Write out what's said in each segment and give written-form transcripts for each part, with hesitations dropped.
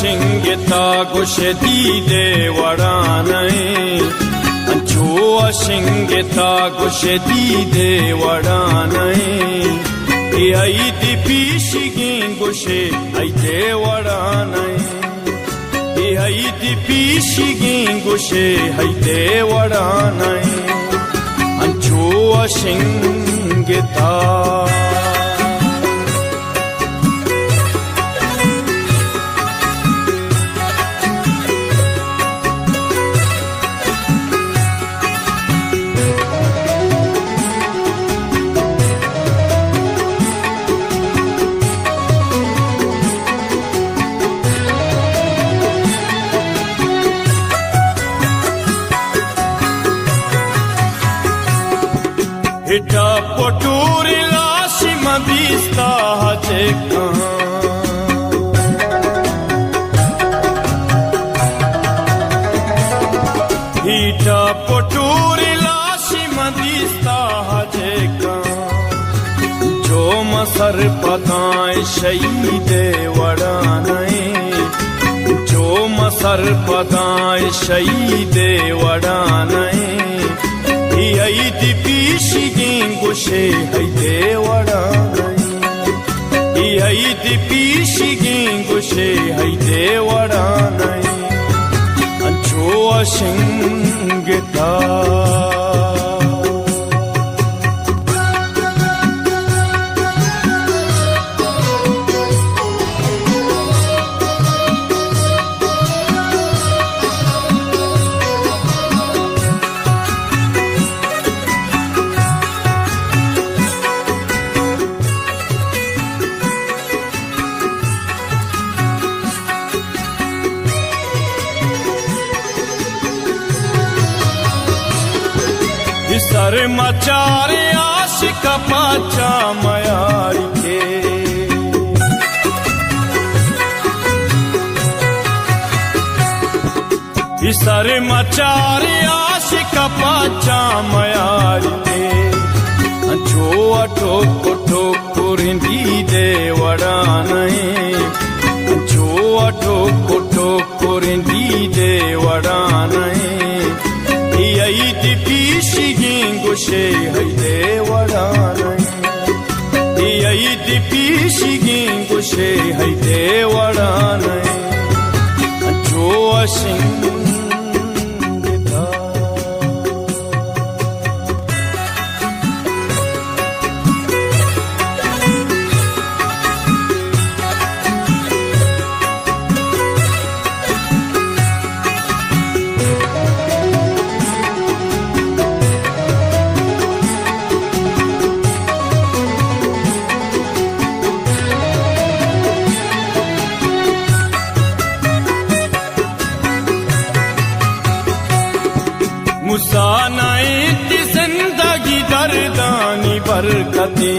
शिंगता गुशदी देवड़ानई अंचो शिंगता गुशदी देवड़ानई आई दिपीशिगी गुशे आई देवड़ानई आई दिपीशिगी गुशे आई देवड़ानई अंचो शिंगता हिटा पोटूरी लाशी मबीस्ता हजेका हिटा पोटूरी लाशी मबीस्ता हजेका जो मसर पताए शहीदे वड़ानई जो मसर पताए शहीदे वड़ानई आई दिपीशिगी गुशे आई देवड़ानई आई दिपीशिगी गुशे आई देवड़ानई अंचो शिंगता सर मचारे आशिक पाचा मयारी के सर मचारे आशिक पाचा मयारी के जो अटो कोटो कुरिंदी देवड़ानई जो अटो कोटो कुरिंदी देवड़ानई आई दिपीशिगी गुशे आई देवड़ानई आई दिपीशिगी गुशे आई देवड़ानई जो शिंगता मुसानाई की जिंदगी दर्दानी बरकते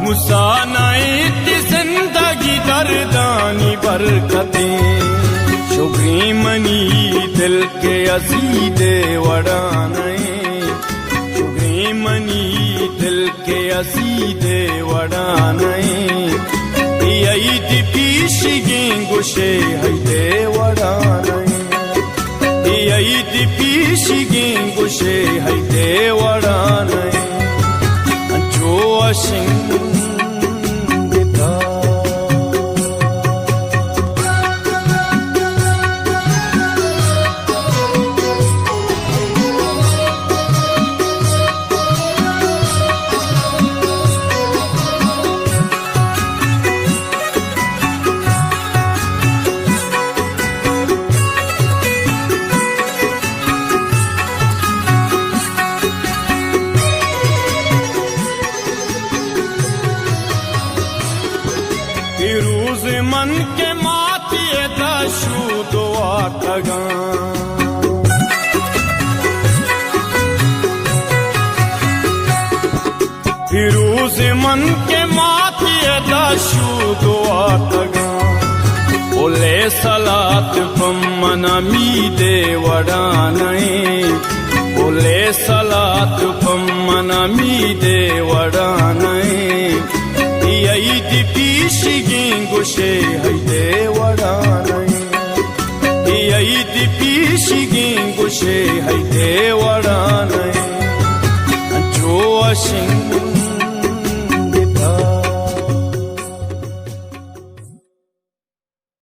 मुसानाई की जिंदगी दर्दानी बरकते शुगरी मनी दिल के असीदे वड़ानई शुगरी मनी दिल के असीदे वड़ानई आई दिपीशिगी गुशे आई देवड़ानई आई दिपीशिगी गुशे आई देवड़ानई अंचो शिंगता फिरूज मन के मातिए दशू दुआ तगा फिरूज मन के मातिए दशू दुआ तगा बोले सलात पम्मना मी देवड़ानई Ole salatu pammanami dewadanai Iyai di pishigingu she hai dewadanai Iyai di pishigingu she hai dewadanai Jo asing